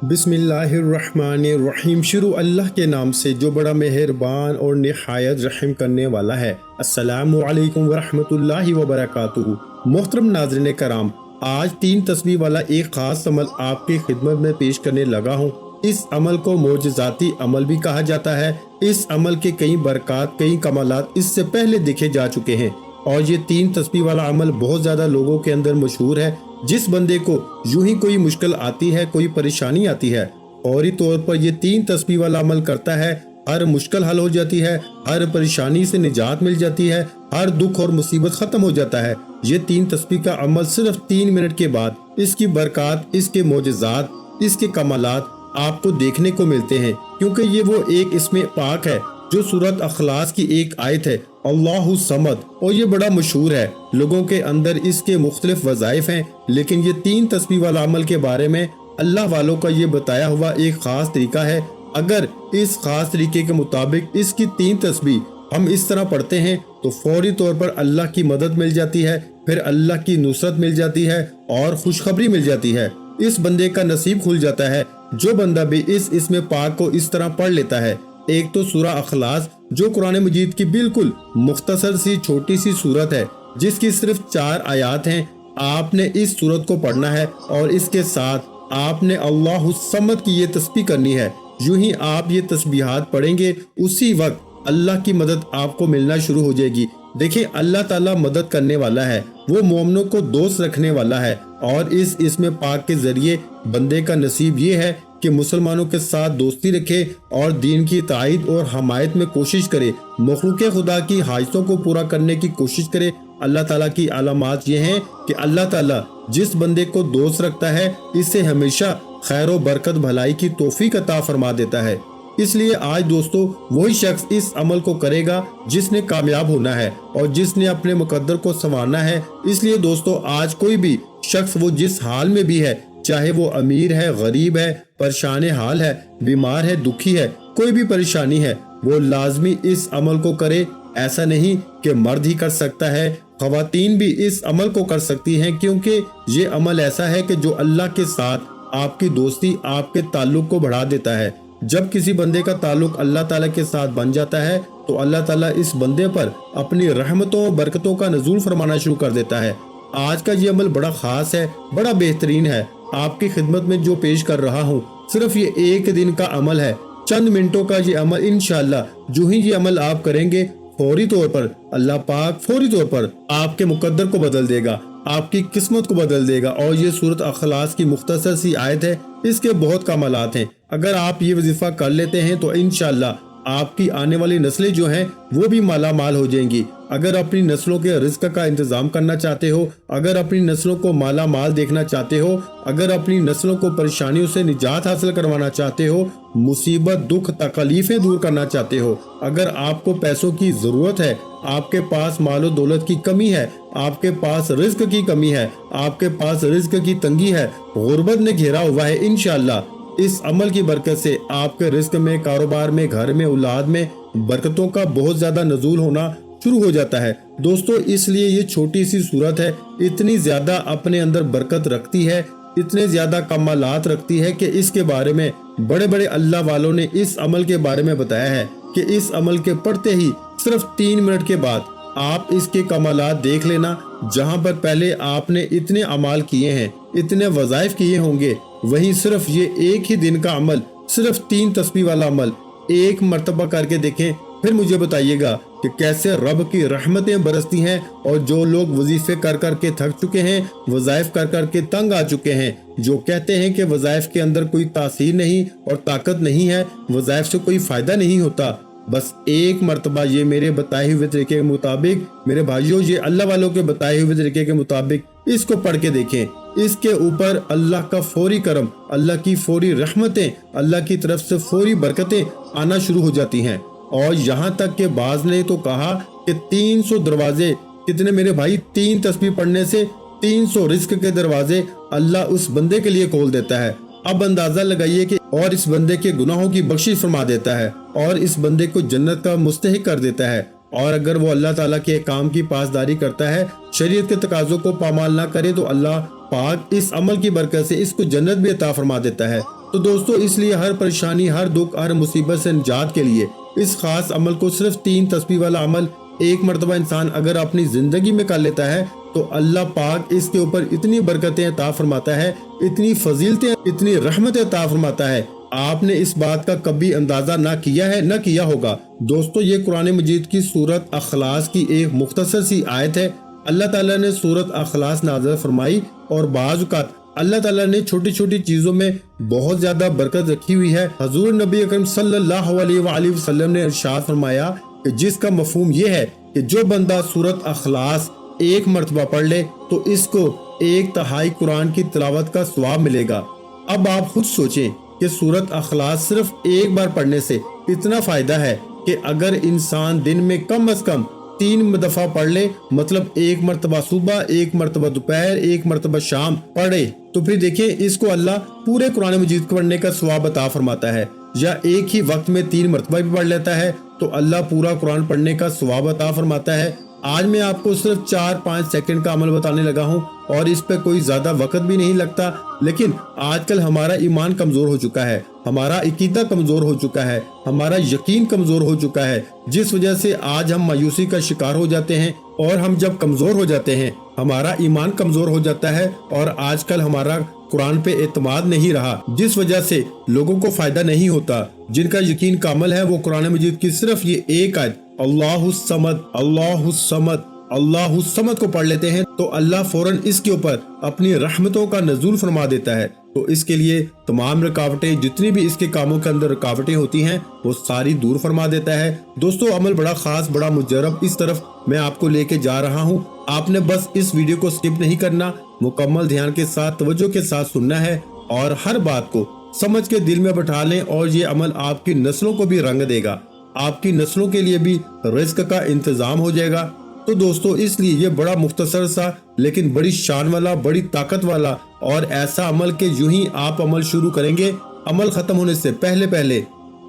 बिस्मिल्लाहिर्रहमानिर्रहीम। शुरू अल्लाह के नाम से जो बड़ा मेहरबान और निहायत रहम करने वाला है। अस्सलामु अलैकुम वरहमतुल्लाहि वबरकातुहू। मोहतरम नाज़रीन कराम, आज 3 तस्बीह वाला एक खास अमल आपकी खिदमत में पेश करने लगा हूँ। इस अमल को मोजज़ाती अमल भी कहा जाता है। इस अमल के कई बरक़ात, कई कमालात इससे पहले देखे जा चुके हैं और ये 3 तस्बीह वाला अमल बहुत ज़्यादा लोगों के अंदर मशहूर है। जिस बंदे को यूं ही कोई मुश्किल आती है, कोई परेशानी आती है, फौरी तौर पर ये 3 तस्बीह वाला अमल करता है, हर मुश्किल हल हो जाती है, हर परेशानी से निजात मिल जाती है, हर दुख और मुसीबत खत्म हो जाता है। ये 3 तस्बीह का अमल सिर्फ 3 मिनट के बाद इसकी बरक़ात, इसके मोजज़ात, इसके कमालात आपको देखने को मिलते हैं, क्योंकि ये वो एक इसमें पाक है जो सूरत अखलास की एक आयत है, अल्लाहु समद, और ये बड़ा मशहूर है। लोगों के अंदर इसके मुख्तलिफ वज़ाइफ हैं, लेकिन ये 3 तस्बीह वाला अमल के बारे में अल्लाह वालों का ये बताया हुआ एक ख़ास तरीका है। अगर इस ख़ास तरीके के मुताबिक इसकी 3 तस्बीह हम इस तरह पढ़ते हैं तो फौरी तौर पर अल्लाह की मदद मिल जाती है, फिर अल्लाह की नुसरत मिल जाती है और खुशखबरी मिल जाती है। इस बंदे का नसीब खुल जाता है जो बंदा भी इसमें पाक को इस तरह पढ़ लेता है। एक तो सूरा अखलास जो कुरान मजीद की बिल्कुल मुख्तसर सी छोटी सी सूरत है, जिसकी सिर्फ 4 आयात हैं। आपने इस सूरत को पढ़ना है और इसके साथ आपने अल्लाहु समद की ये तस्बीह करनी है। यूं ही आप ये तस्बीहात पढ़ेंगे, उसी वक्त अल्लाह की मदद आपको मिलना शुरू हो जाएगी। देखिए, अल्लाह ताला मदद करने वाला है, वो मोमिनों को दोस्त रखने वाला है और इसमें पाक के जरिए बंदे का नसीब ये है कि मुसलमानों के साथ दोस्ती रखे और दीन की तायद और हमायत में कोशिश करे, मखलूक खुदा की हाजतों को पूरा करने की कोशिश करे। अल्लाह ताला की अलामात ये हैं कि अल्लाह ताला जिस बंदे को दोस्त रखता है, इससे हमेशा खैर व बरकत भलाई की तौफीक अता फरमा देता है। इसलिए आज दोस्तों वही शख्स इस अमल को करेगा जिसने कामयाब होना है और जिसने अपने मुकद्दर को संवारना है। इसलिए दोस्तों आज कोई भी शख्स वो जिस हाल में भी है, चाहे वो अमीर है, गरीब है, परेशान हाल है, बीमार है, दुखी है, कोई भी परेशानी है, वो लाजमी इस अमल को करे। ऐसा नहीं कि मर्द ही कर सकता है, खवातीन भी इस अमल को कर सकती हैं, क्योंकि ये अमल ऐसा है कि जो अल्लाह के साथ आपकी दोस्ती, आपके ताल्लुक को बढ़ा देता है। जब किसी बंदे का ताल्लुक अल्लाह ताला के साथ बन जाता है तो अल्लाह ताला इस बंदे पर अपनी रहमतों और बरकतों का नज़ूल फरमाना शुरू कर देता है। आज का ये अमल बड़ा खास है, बड़ा बेहतरीन है। आपकी खिदमत में जो पेश कर रहा हूँ सिर्फ ये 1 दिन का अमल है, चंद मिनटों का ये अमल। इंशाअल्लाह जो ही ये अमल आप करेंगे, फौरी तौर पर अल्लाह पाक फौरी तौर पर आपके मुकद्दर को बदल देगा, आपकी किस्मत को बदल देगा। और ये सूरत अखलास की मुख्तसर सी आयत है, इसके बहुत कमालात हैं। अगर आप ये वजीफा कर लेते हैं तो इंशाअल्लाह आपकी आने वाली नस्लें जो हैं वो भी माला माल हो जाएंगी। अगर अपनी नस्लों के रिज्क का इंतजाम करना चाहते हो, अगर अपनी नस्लों को माला माल देखना चाहते हो, अगर अपनी नस्लों को परेशानियों से निजात हासिल करवाना चाहते हो, मुसीबत, दुख, तकलीफें दूर करना चाहते हो, अगर आपको पैसों की जरूरत है, आपके पास मालो दौलत की कमी है, आपके पास रिज्क की कमी है, आपके पास रिज्क की तंगी है, गुर्बत ने घेरा हुआ है, इंशाअल्लाह इस अमल की बरकत से आपके रिज्क में, कारोबार में, घर में, औलाद में बरकतों का बहुत ज्यादा नजूल होना शुरू हो जाता है। दोस्तों इसलिए ये छोटी सी सूरत है, इतनी ज्यादा अपने अंदर बरकत रखती है, इतने ज्यादा कमालात रखती है कि इसके बारे में बड़े बड़े अल्लाह वालों ने इस अमल के बारे में बताया है कि इस अमल के पढ़ते ही सिर्फ 3 मिनट के बाद आप इसके कमालात देख लेना। जहां पर पहले आपने इतने अमाल किए हैं, इतने वज़ाइफ किए होंगे, वहीं सिर्फ ये 1 ही दिन का अमल, सिर्फ 3 तस्बीह वाला अमल 1 मरतबा करके देखें, फिर मुझे बताइएगा कि कैसे रब की रहमतें बरसती हैं। और जो लोग वजीफे कर कर के थक चुके हैं, वज़ाइफ कर कर के तंग आ चुके हैं, जो कहते हैं कि वज़ाइफ के अंदर कोई तासीर नहीं और ताकत नहीं है, वज़ाइफ से कोई फायदा नहीं होता, बस 1 मरतबा ये मेरे बताए हुए तरीके के मुताबिक, मेरे भाइयों ये अल्लाह वालों के बताए हुए तरीके के मुताबिक इसको पढ़ के देखें। इसके ऊपर अल्लाह का फौरी करम, अल्लाह की फौरी रहमतें, अल्लाह की तरफ से फौरी बरकतें आना शुरू हो जाती हैं। और यहाँ तक के बाज ने तो कहा कि 300 दरवाजे, कितने मेरे भाई, 3 तस्बीह पढ़ने से 300 रिज्क के दरवाजे अल्लाह उस बंदे के लिए खोल देता है। अब अंदाजा लगाइए कि और इस बंदे के गुनाहों की बख्शिश फरमा देता है और इस बंदे को जन्नत का मुस्तहिक कर देता है। और अगर वो अल्लाह ताला के काम की पासदारी करता है, शरीयत के तकाज़ों को पामाल ना करे, तो अल्लाह पाक इस अमल की बरकत से इसको जन्नत भी अता फरमा देता है। تو دوستو اس لیے ہر پریشانی، ہر دکھ، ہر مصیبت سے نجات کے لیے اس خاص عمل کو، صرف 3 تسبیح والا عمل ایک مرتبہ انسان اگر اپنی زندگی میں کر لیتا ہے تو اللہ پاک اس کے اوپر اتنی برکتیں عطا فرماتا ہے، اتنی فضیلتیں، اتنی رحمتیں عطا فرماتا ہے، آپ نے اس بات کا کبھی اندازہ نہ کیا ہے، نہ کیا ہوگا۔ دوستو یہ قرآن مجید کی سورت اخلاص کی ایک مختصر سی آیت ہے۔ اللہ تعالیٰ نے سورت اخلاص نازل فرمائی اور بعض اوقات اللہ تعالیٰ نے چھوٹی چھوٹی چیزوں میں بہت زیادہ برکت رکھی ہوئی ہے۔ حضور نبی اکرم صلی اللہ علیہ وآلہ وسلم نے ارشاد فرمایا کہ جس کا مفہوم یہ ہے کہ جو بندہ سورت اخلاص ایک مرتبہ پڑھ لے تو اس کو 1/3 قرآن کی تلاوت کا ثواب ملے گا۔ اب آپ خود سوچیں کہ سورت اخلاص صرف ایک بار پڑھنے سے اتنا فائدہ ہے کہ اگر انسان دن میں کم از کم 3 دفعہ پڑھ لے، مطلب 1 مرتبہ صبح، 1 مرتبہ دوپہر، 1 مرتبہ شام پڑھے، تو پھر دیکھیں اس کو اللہ پورے قرآن مجید کو پڑھنے کا ثواب عطا فرماتا ہے۔ یا ایک ہی وقت میں 3 مرتبہ بھی پڑھ لیتا ہے تو اللہ پورا قرآن پڑھنے کا ثواب عطا فرماتا ہے۔ آج میں آپ کو صرف 4-5 سیکنڈ کا عمل بتانے لگا ہوں اور اس پہ کوئی زیادہ وقت بھی نہیں لگتا، لیکن آج کل ہمارا ایمان کمزور ہو چکا ہے، ہمارا عقیدہ کمزور ہو چکا ہے، ہمارا یقین کمزور ہو چکا ہے، جس وجہ سے آج ہم مایوسی کا شکار ہو جاتے ہیں، اور ہم جب کمزور ہو جاتے ہیں ہمارا ایمان کمزور ہو جاتا ہے، اور آج کل ہمارا قرآن پہ اعتماد نہیں رہا، جس وجہ سے لوگوں کو فائدہ نہیں ہوتا۔ جن کا یقین کامل ہے وہ قرآن مجید کی صرف یہ ایک آیت اللہ الصمد اللہ الصمد اللہ الصمد کو پڑھ لیتے ہیں تو اللہ فوراً اس کے اوپر اپنی رحمتوں کا نزول فرما دیتا ہے۔ تو اس کے لیے تمام رکاوٹیں، جتنی بھی اس کے کاموں کے اندر رکاوٹیں ہوتی ہیں، وہ ساری دور فرما دیتا ہے۔ دوستو عمل بڑا خاص، بڑا مجرب، اس طرف میں آپ کو لے کے جا رہا ہوں۔ آپ نے بس اس ویڈیو کو سکپ نہیں کرنا، مکمل دھیان کے ساتھ، توجہ کے ساتھ سننا ہے اور ہر بات کو سمجھ کے دل میں بٹھا لیں، اور یہ عمل آپ کی نسلوں کو بھی رنگ دے گا، آپ کی نسلوں کے لیے بھی رزق کا انتظام ہو جائے گا۔ تو دوستو اس لیے یہ بڑا مختصر سا لیکن بڑی شان والا، بڑی طاقت والا اور ایسا عمل کہ یوں ہی آپ عمل شروع کریں گے، عمل ختم ہونے سے پہلے پہلے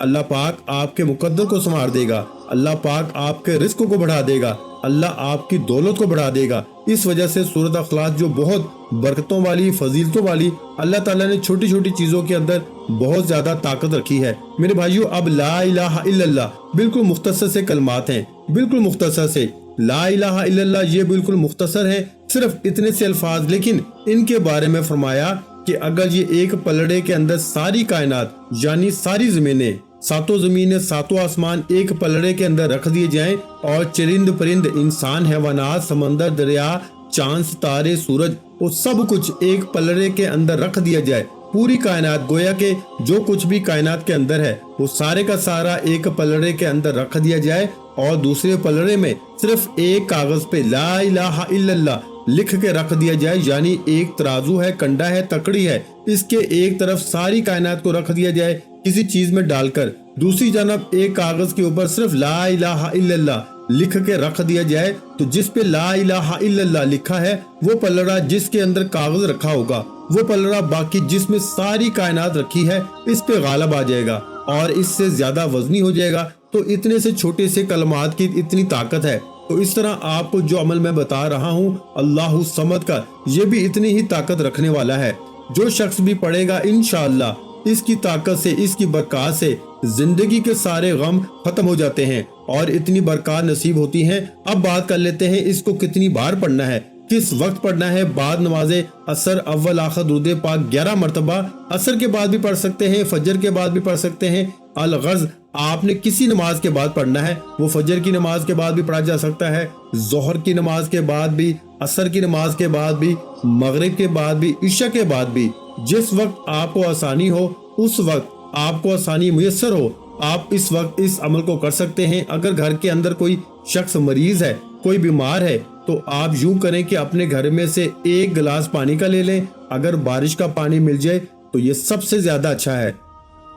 اللہ پاک آپ کے مقدر کو سنوار دے گا، اللہ پاک آپ کے رزق کو بڑھا دے گا، اللہ آپ کی دولت کو بڑھا دے گا۔ اس وجہ سے سورۃ اخلاص جو بہت برکتوں والی، فضیلتوں والی، اللہ تعالیٰ نے چھوٹی چھوٹی چیزوں کے اندر بہت زیادہ طاقت رکھی ہے۔ میرے بھائیو، اب لا الہ الا اللہ بالکل مختصر سے کلمات ہیں، بالکل مختصر سے لا الہ الا اللہ، یہ بالکل مختصر ہے، صرف اتنے سے الفاظ، لیکن ان کے بارے میں فرمایا کہ اگر یہ ایک پلڑے کے اندر ساری کائنات یعنی ساری زمینیں، 7 زمینیں، 7 آسمان ایک پلڑے کے اندر رکھ دیے جائیں، اور چرند پرند، انسان، حیوانات، سمندر، دریا، چاند، ستارے، سورج، وہ سب کچھ ایک پلڑے کے اندر رکھ دیا جائے، پوری کائنات، گویا کہ جو کچھ بھی کائنات کے اندر ہے وہ سارے کا سارا ایک پلڑے کے اندر رکھ دیا جائے، اور دوسرے پلڑے میں صرف ایک کاغذ پہ لا الہ الا اللہ لکھ کے رکھ دیا جائے، یعنی ایک ترازو ہے، کنڈا ہے، تکڑی ہے، اس کے ایک طرف ساری کائنات کو رکھ دیا جائے کسی چیز میں ڈال کر، دوسری جانب ایک کاغذ کے اوپر صرف لا الہ الا اللہ لکھ کے رکھ دیا جائے، تو جس پہ لا الہ الا اللہ لکھا ہے وہ پلڑا، جس کے اندر کاغذ رکھا ہوگا وہ پلڑا باقی جس میں ساری کائنات رکھی ہے اس پہ غالب آ جائے گا اور اس سے زیادہ وزنی ہو جائے گا۔ تو اتنے سے چھوٹے سے کلمات کی اتنی طاقت ہے، تو اس طرح آپ کو جو عمل میں بتا رہا ہوں اللہ الصمد کا، یہ بھی اتنی ہی طاقت رکھنے والا ہے۔ جو شخص بھی پڑھے گا انشاءاللہ اس کی طاقت سے، اس کی برکات سے زندگی کے سارے غم ختم ہو جاتے ہیں اور اتنی برکات نصیب ہوتی ہیں۔ اب بات کر لیتے ہیں اس کو کتنی بار پڑھنا ہے، کس وقت پڑھنا ہے۔ بعد نماز عصر اول آخر درود پاک 11 مرتبہ، عصر کے بعد بھی پڑھ سکتے ہیں، فجر کے بعد بھی پڑھ سکتے ہیں۔ الغرض آپ نے کسی نماز کے بعد پڑھنا ہے، وہ فجر کی نماز کے بعد بھی پڑھا جا سکتا ہے، ظہر کی نماز کے بعد بھی، عصر کی نماز کے بعد بھی، مغرب کے بعد بھی، عشاء کے بعد بھی، جس وقت آپ کو آسانی ہو، اس وقت آپ کو آسانی میسر ہو، آپ اس وقت اس عمل کو کر سکتے ہیں۔ اگر گھر کے اندر کوئی شخص مریض ہے، کوئی بیمار ہے، تو آپ یوں کریں کہ اپنے گھر میں سے 1 گلاس پانی کا لے لیں۔ اگر بارش کا پانی مل جائے تو یہ سب سے زیادہ اچھا ہے۔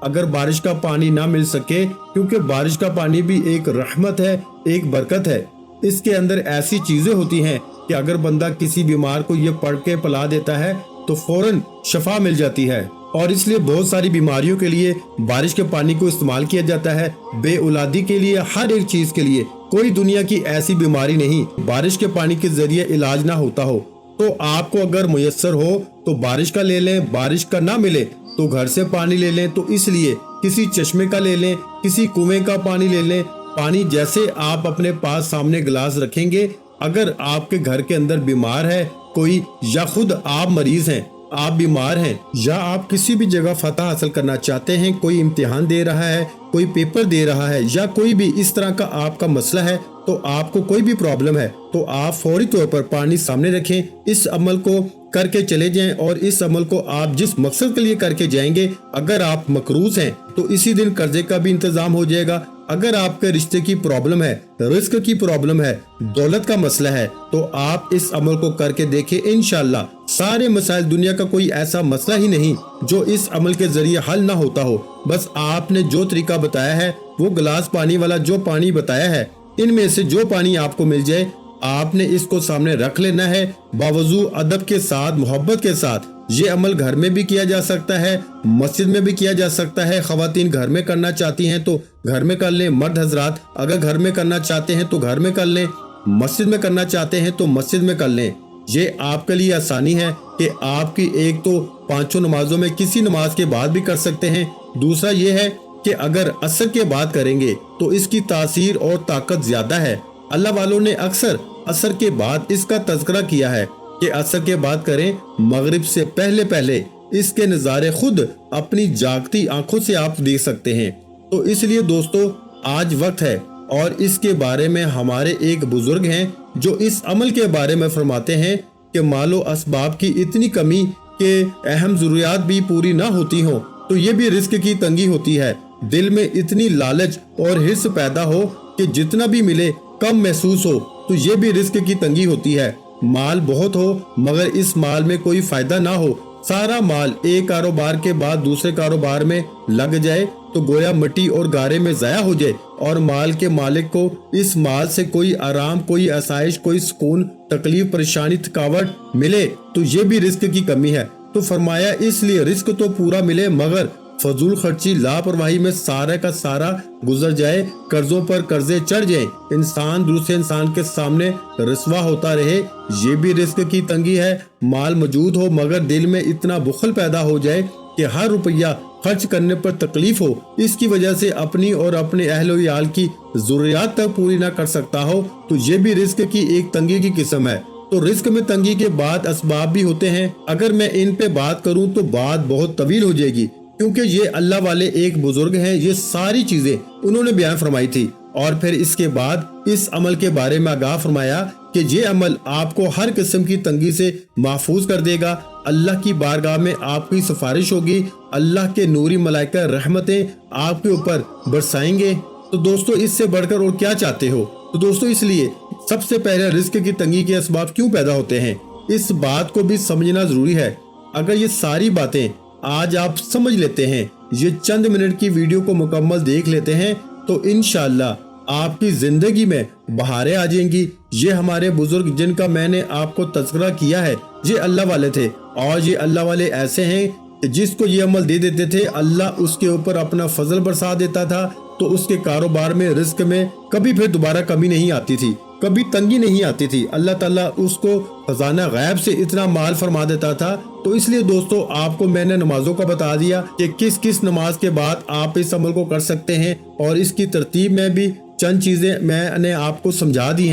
اگر بارش کا پانی نہ مل سکے، کیونکہ بارش کا پانی بھی ایک رحمت ہے، ایک برکت ہے، اس کے اندر ایسی چیزیں ہوتی ہیں کہ اگر بندہ کسی بیمار کو یہ پڑھ کے پلا دیتا ہے تو فوراً شفا مل جاتی ہے، اور اس لیے بہت ساری بیماریوں کے لیے بارش کے پانی کو استعمال کیا جاتا ہے، بے اولادی کے لیے، ہر ایک چیز کے لیے۔ کوئی دنیا کی ایسی بیماری نہیں بارش کے پانی کے ذریعے علاج نہ ہوتا ہو۔ تو آپ کو اگر میسر ہو تو بارش کا لے لیں، بارش کا نہ ملے तो घर से पानी ले लें, तो इसलिए किसी चश्मे का ले लें, किसी कुएं का पानी ले लें। पानी जैसे आप अपने पास सामने गिलास रखेंगे, अगर आपके घर के अंदर बीमार है कोई, या खुद आप मरीज हैं, आप बीमार हैं, या आप किसी भी जगह फतह हासिल करना चाहते हैं, कोई इम्तिहान दे रहा है, कोई पेपर दे रहा है, या कोई भी इस तरह का आपका मसला है, तो आपको कोई भी प्रॉब्लम है, तो आप फौरी तौर पर पानी सामने रखें, इस अमल को करके चले जाएं। और इस अमल को आप जिस मकसद के लिए करके जाएंगे, अगर आप मकरूज हैं तो इसी दिन कर्जे का भी इंतजाम हो जाएगा। अगर आपके रिश्ते की प्रॉब्लम है, रिस्क की प्रॉब्लम है, दौलत का मसला है, तो आप इस अमल को करके देखें, इंशाअल्लाह सारे मसाइल, दुनिया का कोई ऐसा मसला ही नहीं जो इस अमल के जरिए हल ना होता हो। बस आपने जो तरीका बताया है, वो गिलास पानी वाला जो पानी बताया है, इनमें से जो पानी आपको मिल जाए, आपने इसको सामने रख लेना है, बावजू अदब के साथ, मोहब्बत के साथ। ये अमल घर में भी किया जा सकता है, मस्जिद में भी किया जा सकता है। खवातीन घर में करना चाहती हैं तो घर में कर लें, मर्द हजरात अगर घर में करना चाहते हैं तो घर में कर लें, मस्जिद में करना चाहते हैं तो मस्जिद में कर लें। ये आपके लिए आसानी है कि आपकी एक तो पांचों नमाजों में किसी नमाज के बाद भी कर सकते हैं। दूसरा ये है कि अगर असर के बाद करेंगे तो इसकी तासीर और ताकत ज्यादा है। अल्लाह वालों ने अक्सर असर के बाद इसका तज़किरा किया है कि असर के बाद करें, मगरिब से पहले पहले इसके नज़ारे खुद अपनी जागती आंखों से आप देख सकते हैं। तो इसलिए दोस्तों आज वक्त है, और इसके बारे में हमारे एक बुजुर्ग हैं जो इस अमल के बारे में फरमाते हैं कि मालो असबाब की इतनी कमी के अहम ज़रूरियात भी पूरी ना होती हो तो ये भी रिस्क की तंगी होती है। दिल में इतनी लालच और हिर्स पैदा हो कि जितना भी मिले कम महसूस हो, तो ये भी रिस्क की तंगी होती है। माल बहुत हो मगर इस माल में कोई फायदा ना हो, सारा माल एक कारोबार के बाद दूसरे कारोबार में लग जाए तो गोया मिट्टी और गारे में ज़ाया हो जाए, और माल के मालिक को इस माल से कोई आराम, कोई आसाइश, कोई सुकून, तकलीफ, परेशानी, थकावट मिले, तो ये भी रिस्क की कमी है। तो फरमाया इसलिए रिस्क तो पूरा मिले मगर फजूल खर्ची, लापरवाही में सारा का सारा गुजर जाए, कर्जों पर कर्जे चढ़ जाए, इंसान दूसरे इंसान के सामने रसवा होता रहे, ये भी रिस्क की तंगी है। माल मौजूद हो मगर दिल में इतना बुखल पैदा हो जाए कि हर रुपया खर्च करने पर तकलीफ हो, इसकी वजह से अपनी और अपने अहल याल की जरूरियात तक पूरी ना कर सकता हो, तो ये भी रिस्क की एक तंगी की किस्म है। तो रिस्क में तंगी के बाद असबाब भी होते हैं। अगर मैं इन पे बात करूं तो बात बहुत तवील हो जाएगी, क्योंकि ये अल्लाह वाले एक बुजुर्ग हैं, ये सारी चीजें उन्होंने बयान फरमाई थी। और फिर इसके बाद इस अमल के बारे में आगाह फरमाया कि ये अमल आपको हर किस्म की तंगी से महफूज कर देगा। अल्लाह की बारगाह में आपकी सिफारिश होगी, अल्लाह के नूरी मलाइका रहमतें आपके ऊपर बरसाएंगे। तो दोस्तों इससे बढ़कर और क्या चाहते हो। तो दोस्तों इसलिए सबसे पहले रिस्क की तंगी के असबाब क्यों पैदा होते हैं, इस बात को भी समझना जरूरी है। अगर ये सारी बातें आज आप समझ लेते हैं, ये चंद मिनट की वीडियो को मुकम्मल देख लेते हैं, तो इंशाअल्लाह आपकी जिंदगी में बहारें आ जाएंगी। ये हमारे बुजुर्ग जिनका मैंने आपको तज़किरा किया है, ये अल्लाह वाले थे, और ये अल्लाह वाले ऐसे हैं कि जिसको ये अमल दे देते थे, अल्लाह उसके ऊपर अपना फजल बरसा देता था, तो उसके कारोबार में, रिस्क में कभी फिर दोबारा कमी नहीं आती थी, कभी तंगी नहीं आती थी। अल्लाह ताला उसको खजाना गैब से इतना माल फरमा देता था। तो इसलिए दोस्तों आपको मैंने नमाजों का बता दिया कि किस किस नमाज के बाद आप इस अमल को कर सकते हैं, और इसकी तरतीब में भी चंद चीजें मैंने आपको समझा दी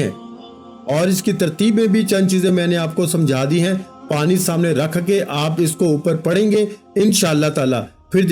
हैं, पानी सामने रख के आप इसको ऊपर पढ़ेंगे इंशाअल्लाह ताला, फिर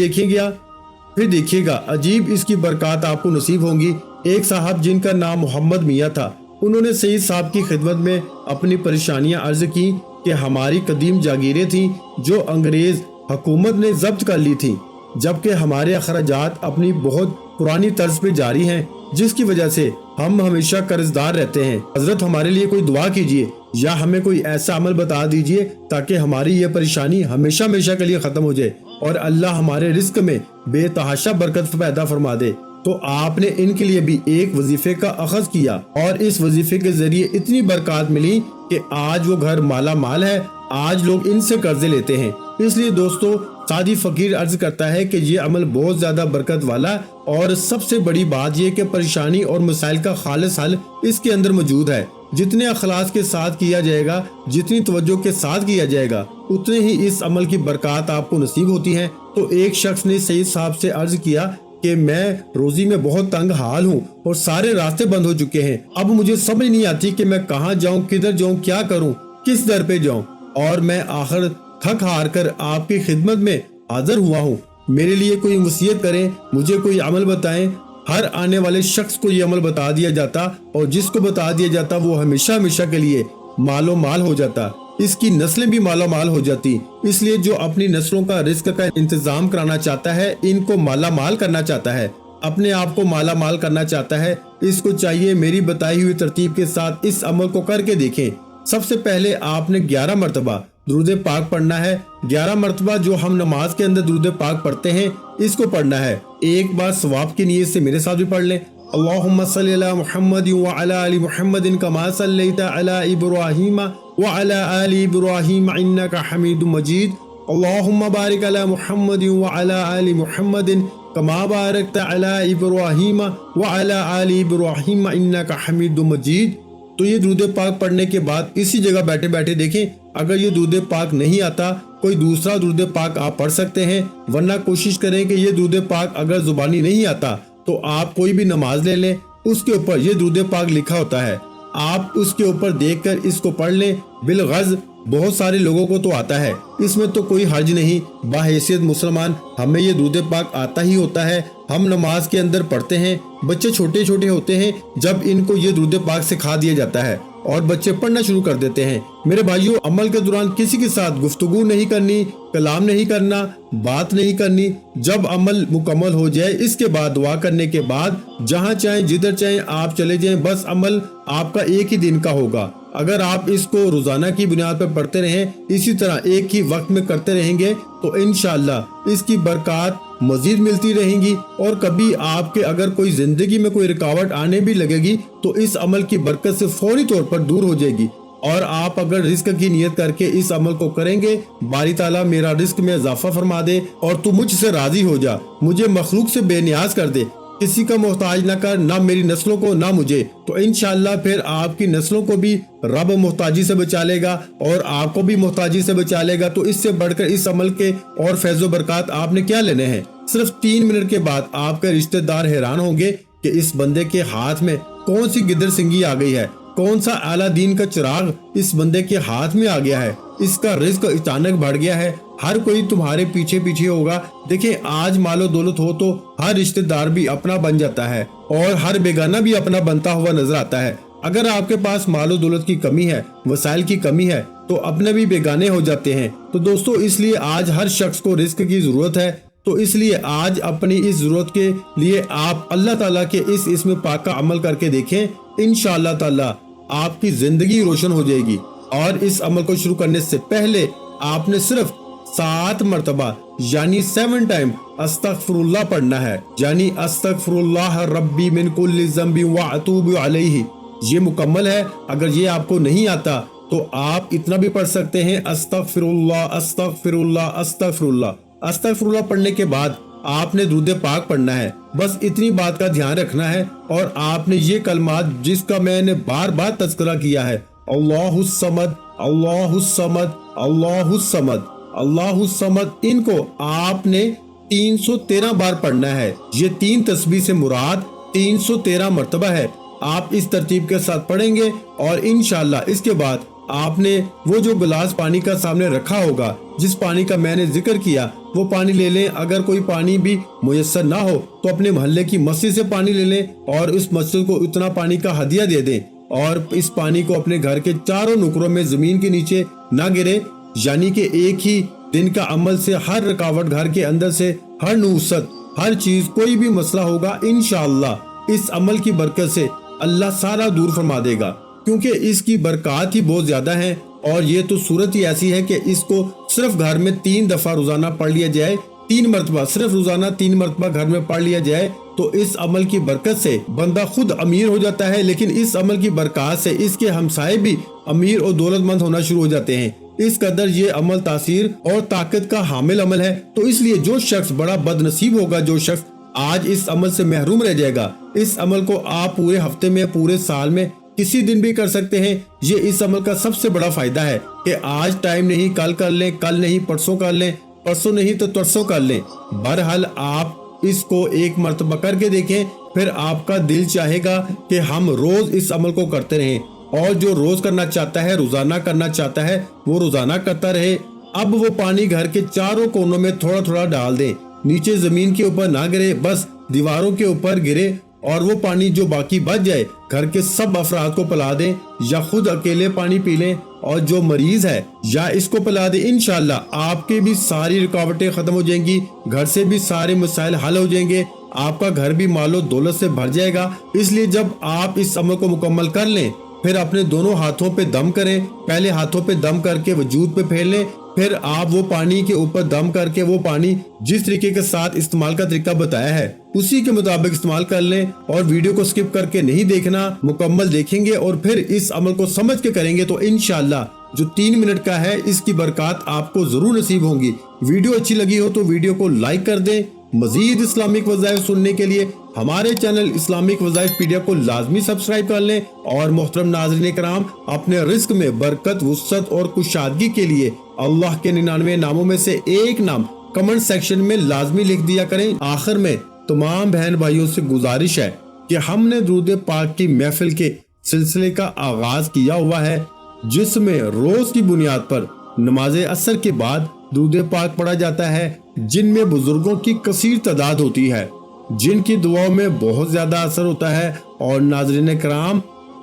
देखिएगा अजीब इसकी बरकत आपको नसीब होंगी। एक साहब जिनका नाम मोहम्मद मियाँ था, उन्होंने सईद साहब की खिदमत में अपनी परेशानियां अर्ज की कि हमारी कदीम जागीरें थी जो अंग्रेज हुकूमत ने जब्त कर ली थी, जबकि हमारे अखराजात अपनी बहुत पुरानी तर्ज पे जारी हैं, जिसकी वजह से हम हमेशा कर्जदार रहते हैं। हजरत हमारे लिए कोई दुआ कीजिए या हमें कोई ऐसा अमल बता दीजिए ताकि हमारी ये परेशानी हमेशा हमेशा के लिए खत्म हो जाए और अल्लाह हमारे रिस्क में बेतहाशा बरकत पैदा फरमा दे। तो आपने इनके लिए भी एक वजीफे का अखज़ किया और इस वजीफे के जरिए इतनी बरकत मिली कि आज वो घर माला माल है, आज लोग इनसे कर्जे लेते हैं। इसलिए दोस्तों सादी फकीर अर्ज करता है कि ये अमल बहुत ज्यादा बरकत वाला, और सबसे बड़ी बात ये कि परेशानी और मसाइल का खालिस हल इसके अंदर मौजूद है। جتنے اخلاص کے ساتھ کیا جائے گا، جتنی توجہ کے ساتھ کیا جائے گا، اتنے ہی اس عمل کی برکات آپ کو نصیب ہوتی ہیں۔ تو ایک شخص نے سید صاحب سے عرض کیا کہ میں روزی میں بہت تنگ حال ہوں اور سارے راستے بند ہو چکے ہیں، اب مجھے سمجھ نہیں آتی کہ میں کہاں جاؤں، کدھر جاؤں، کیا کروں، کس در پہ جاؤں، اور میں آخر تھک ہار کر آپ کی خدمت میں حاضر ہوا ہوں، میرے لیے کوئی وصیت کریں، مجھے کوئی عمل بتائیں۔ ہر آنے والے شخص کو یہ عمل بتا دیا جاتا، اور جس کو بتا دیا جاتا وہ ہمیشہ ہمیشہ کے لیے مال و مال ہو جاتا، اس کی نسلیں بھی مالا مال ہو جاتی۔ اس لیے جو اپنی نسلوں کا رزق کا انتظام کرانا چاہتا ہے، ان کو مالا مال کرنا چاہتا ہے، اپنے آپ کو مالا مال کرنا چاہتا ہے، اس کو چاہیے میری بتائی ہوئی ترتیب کے ساتھ اس عمل کو کر کے دیکھیں۔ سب سے پہلے آپ نے 11 مرتبہ درود پاک پڑھنا ہے۔ 11 مرتبہ جو ہم نماز کے اندر درود پاک پڑھتے ہیں، اس کو پڑھنا ہے۔ ایک بار ثواب کی نیت سے میرے ساتھ بھی پڑھ لیں۔ اللہم صلی علی محمد وعلی آل محمد کما صلیت علی ابراہیم وعلی آل ابراہیم انک حمید مجید۔ اللہم بارک علی محمد وعلی آل محمد کما بارکت علی ابراہیم وعلی آل ابراہیم انک حمید مجید۔ تو یہ درود پاک پڑھنے کے بعد اسی جگہ بیٹھے بیٹھے دیکھیں، اگر یہ درود پاک نہیں آتا، کوئی دوسرا درود پاک آپ پڑھ سکتے ہیں، ورنہ کوشش کریں کہ یہ درود پاک اگر زبانی نہیں آتا تو آپ کوئی بھی نماز لے لیں، اس کے اوپر یہ درود پاک لکھا ہوتا ہے، آپ اس کے اوپر دیکھ کر اس کو پڑھ لیں بالغز۔ بہت سارے لوگوں کو تو آتا ہے، اس میں تو کوئی حرج نہیں، باحیثیت مسلمان ہمیں یہ درود پاک آتا ہی ہوتا ہے، ہم نماز کے اندر پڑھتے ہیں، بچے چھوٹے چھوٹے ہوتے ہیں جب ان کو یہ درود پاک سکھا دیا جاتا ہے اور بچے پڑھنا شروع کر دیتے ہیں۔ میرے بھائیوں، عمل کے دوران کسی کے ساتھ گفتگو نہیں کرنی، کلام نہیں کرنا، بات نہیں کرنی۔ جب عمل مکمل ہو جائے اس کے بعد دعا کرنے کے بعد جہاں چاہیں جدھر چاہیں آپ چلے جائیں، بس عمل آپ کا ایک ہی دن کا ہوگا۔ اگر آپ اس کو روزانہ کی بنیاد پر پڑھتے رہیں، اسی طرح ایک ہی وقت میں کرتے رہیں گے تو انشاءاللہ اس کی برکات مزید ملتی رہیں گی، اور کبھی آپ کے اگر کوئی زندگی میں کوئی رکاوٹ آنے بھی لگے گی تو اس عمل کی برکت سے فوری طور پر دور ہو جائے گی۔ اور آپ اگر رزق کی نیت کر کے اس عمل کو کریں گے، باری تعالیٰ میرا رزق میں اضافہ فرما دے اور تو مجھ سے راضی ہو جا، مجھے مخلوق سے بے نیاز کر دے، کسی کا محتاج نہ کر، نہ میری نسلوں کو نہ مجھے، تو انشاءاللہ پھر آپ کی نسلوں کو بھی رب محتاجی سے بچا لے گا اور آپ کو بھی محتاجی سے بچا لے گا۔ تو اس سے بڑھ کر اس عمل کے اور فیض و برکات آپ نے کیا لینے ہیں؟ صرف 3 منٹ کے بعد آپ کے رشتہ دار حیران ہوں گے کہ اس بندے کے ہاتھ میں کون سی گدر سنگی آ گئی ہے، کون سا اعلیٰ دین کا چراغ اس بندے کے ہاتھ میں آ گیا ہے، اس کا رزق اچانک بڑھ گیا ہے۔ ہر کوئی تمہارے پیچھے پیچھے ہوگا۔ دیکھیں، آج مال و دولت ہو تو ہر رشتہ دار بھی اپنا بن جاتا ہے اور ہر بیگانہ بھی اپنا بنتا ہوا نظر آتا ہے۔ اگر آپ کے پاس مال و دولت کی کمی ہے، وسائل کی کمی ہے، تو اپنے بھی بیگانے ہو جاتے ہیں۔ تو دوستو، اس لیے آج ہر شخص کو رزق کی ضرورت ہے، تو اس لیے آج اپنی اس ضرورت کے لیے آپ اللہ تعالیٰ کے اس اسم پاک کا عمل کر کے دیکھیں، انشاءاللہ تعالیٰ آپ کی زندگی روشن ہو جائے گی۔ اور اس عمل کو شروع کرنے سے پہلے آپ نے صرف 7 مرتبہ یعنی 7 ٹائم استغفر اللہ پڑھنا ہے، یعنی استغفر اللہ ربی من کل ذنب واتوب علیہ۔ یہ مکمل ہے۔ اگر یہ آپ کو نہیں آتا تو آپ اتنا بھی پڑھ سکتے ہیں، استغفر اللہ استغفر اللہ استغفر اللہ۔ استغفر اللہ پڑھنے کے بعد آپ نے درود پاک پڑھنا ہے، بس اتنی بات کا دھیان رکھنا ہے۔ اور آپ نے یہ کلمات جس کا میں نے بار بار تذکرہ کیا ہے، اللہ الصمد اللہ الصمد اللہ الصمد اللہ الصمد، ان کو آپ نے 313 بار پڑھنا ہے۔ یہ 3 تسبیح سے مراد 313 مرتبہ ہے۔ آپ اس ترتیب کے ساتھ پڑھیں گے اور انشاءاللہ اس کے بعد آپ نے وہ جو گلاس پانی کا سامنے رکھا ہوگا، جس پانی کا میں نے ذکر کیا، وہ پانی لے لیں۔ اگر کوئی پانی بھی میسر نہ ہو تو اپنے محلے کی مسجد سے پانی لے لیں اور اس مسجد کو اتنا پانی کا ہدیہ دے دیں، اور اس پانی کو اپنے گھر کے چاروں نکروں میں زمین کے نیچے نہ گرے، یعنی کہ ایک ہی دن کا عمل سے ہر رکاوٹ گھر کے اندر سے، ہر نحوست، ہر چیز، کوئی بھی مسئلہ ہوگا، انشاءاللہ اس عمل کی برکت سے اللہ سارا دور فرما دے گا، کیونکہ اس کی برکات ہی بہت زیادہ ہیں۔ اور یہ تو صورت ہی ایسی ہے کہ اس کو صرف گھر میں 3 دفعہ روزانہ پڑھ لیا جائے، 3 مرتبہ، صرف روزانہ 3 مرتبہ گھر میں پڑھ لیا جائے تو اس عمل کی برکت سے بندہ خود امیر ہو جاتا ہے، لیکن اس عمل کی برکات سے اس کے ہمسائے بھی امیر اور دولت مند ہونا شروع ہو جاتے ہیں۔ اس قدر یہ عمل تاثیر اور طاقت کا حامل عمل ہے۔ تو اس لیے جو شخص بڑا بد نصیب ہوگا، جو شخص آج اس عمل سے محروم رہ جائے گا، اس عمل کو آپ پورے ہفتے میں، پورے سال میں किसी दिन भी कर सकते हैं। ये इस अमल का सबसे बड़ा फायदा है कि आज टाइम नहीं कल कर लें, कल नहीं परसों कर लें, परसों नहीं तो तरसों कर लें। बहरहाल आप इसको एक मर्तबा करके देखें, फिर आपका दिल चाहेगा कि हम रोज इस अमल को करते रहें। और जो रोज करना चाहता है, रोजाना करना चाहता है, वो रोजाना करता रहे। अब वो पानी घर के चारों कोनों में थोड़ा थोड़ा डाल दें, नीचे जमीन के ऊपर ना गिरे, बस दीवारों के ऊपर गिरे। और वो पानी जो बाकी बच जाए घर के सब अफराद को पिला दें, या खुद अकेले पानी पी लें, और जो मरीज है या इसको पिला दें। इंशाल्लाह आपके भी सारी रुकावटें खत्म हो जाएंगी, घर से भी सारे मसाइल हल हो जाएंगे, आपका घर भी मालो दौलत से भर जाएगा। इसलिए जब आप इस अमल को मुकम्मल कर लें, फिर अपने दोनों हाथों पे दम करें। पहले हाथों पे दम करके वजूद पे फेर लें, फिर आप वो पानी के ऊपर दम करके वो पानी जिस तरीके के साथ इस्तेमाल का तरीका बताया है उसी के मुताबिक इस्तेमाल कर लें। और वीडियो को स्किप करके नहीं देखना, मुकम्मल देखेंगे और फिर इस अमल को समझ के करेंगे तो इंशाल्लाह जो 3 मिनट का है इसकी बरकत आपको जरूर नसीब होंगी। वीडियो अच्छी लगी हो तो वीडियो को लाइक कर दें। मजीद इस्लामिक वज़ाइफ सुनने के लिए हमारे चैनल इस्लामिक वज़ाइफ पीडिया को लाजमी सब्सक्राइब कर लें। और मोहतरम नाज़रीन कराम, अपने रिस्क में बरकत, वुसअत और कुशादगी के लिए अल्लाह के 99 नामों में से एक नाम कमेंट सेक्शन में लाजमी लिख दिया करें। आखिर में तमाम बहन भाइयों से गुजारिश है कि हमने दुरूद पाक की महफिल के सिलसिले का आगाज किया हुआ है, जिसमें रोज की बुनियाद पर नमाज असर के बाद दुरूद पाक पढ़ा जाता है, जिनमें बुजुर्गों की कसीर तादाद होती है, जिनकी दुआओं में बहुत ज्यादा असर होता है। और नाज़रीन कराम,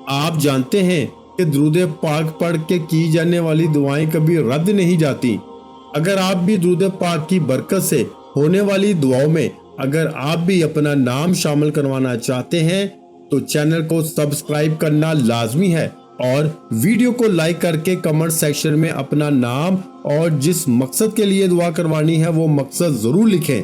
आप जानते हैं कि दुरूद पाक पढ़ के की जाने वाली दुआएं कभी रद्द नहीं जाती। अगर आप भी दुरूद पाक की बरकत से होने वाली दुआओं में अगर आप भी अपना नाम शामिल करवाना चाहते हैं तो चैनल को सब्सक्राइब करना लाजमी है, और वीडियो को लाइक करके कमेंट सेक्शन में अपना नाम और जिस मकसद के लिए दुआ करवानी है वो मकसद जरूर लिखें,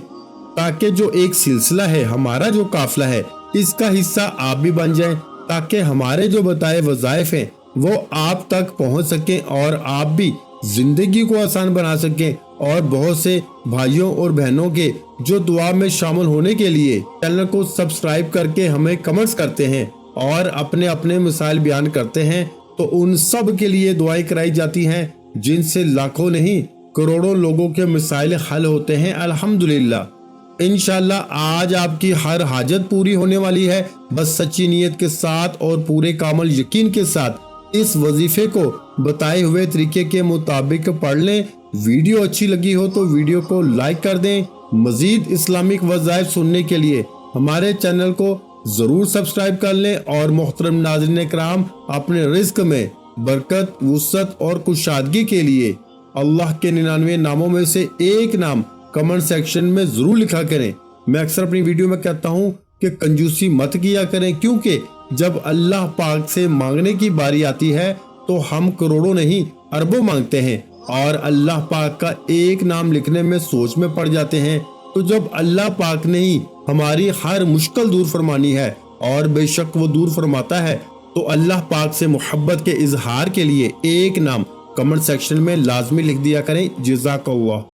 ताकि जो एक सिलसिला है, हमारा जो काफिला है, इसका हिस्सा आप भी बन जाएं, ताकि हमारे जो बताए वज़ाइफ हैं वो आप तक पहुंच सकें और आप भी जिंदगी को आसान बना सकें। और बहुत से भाइयों और बहनों के जो दुआ में शामिल होने के लिए चैनल को सब्सक्राइब करके हमें कमेंट्स करते हैं और अपने अपने मिसाइल बयान करते हैं, तो उन सब के लिए दुआएं कराई जाती हैं, जिनसे लाखों नहीं करोड़ों लोगों के मिसाइल हल होते हैं अल्हम्दुलिल्लाह। इंशाल्लाह आज आपकी हर हाजत पूरी होने वाली है। बस सच्ची नीयत के साथ और पूरे कामल यकीन के साथ इस वजीफे को बताए हुए तरीके के मुताबिक पढ़ लें। वीडियो अच्छी लगी हो तो वीडियो को लाइक कर दें। मजीद इस्लामिक वज़ाइफ सुनने के लिए हमारे चैनल को जरूर सब्सक्राइब कर लें। और मोहतरम नाज़रीन कराम, अपने रिस्क में बरकत, वुसअत और कुशादगी के लिए अल्लाह के 99 नामों में से एक नाम कमेंट सेक्शन में जरूर लिखा करें। मैं अक्सर अपनी वीडियो में कहता हूँ कि कंजूसी मत किया करें, क्योंकि जब अल्लाह पाक से मांगने की बारी आती है तो हम करोड़ों नहीं अरबों मांगते हैं और अल्लाह पाक का एक नाम लिखने में सोच में पड़ जाते हैं। तो जब अल्लाह पाक ने ही हमारी हर मुश्किल दूर फरमानी है, और बेशक वो दूर फरमाता है, तो अल्लाह पाक से मोहब्बत के इजहार के लिए एक नाम कमेंट सेक्शन में लाजमी लिख दिया करें। जज़ाकल्लाह।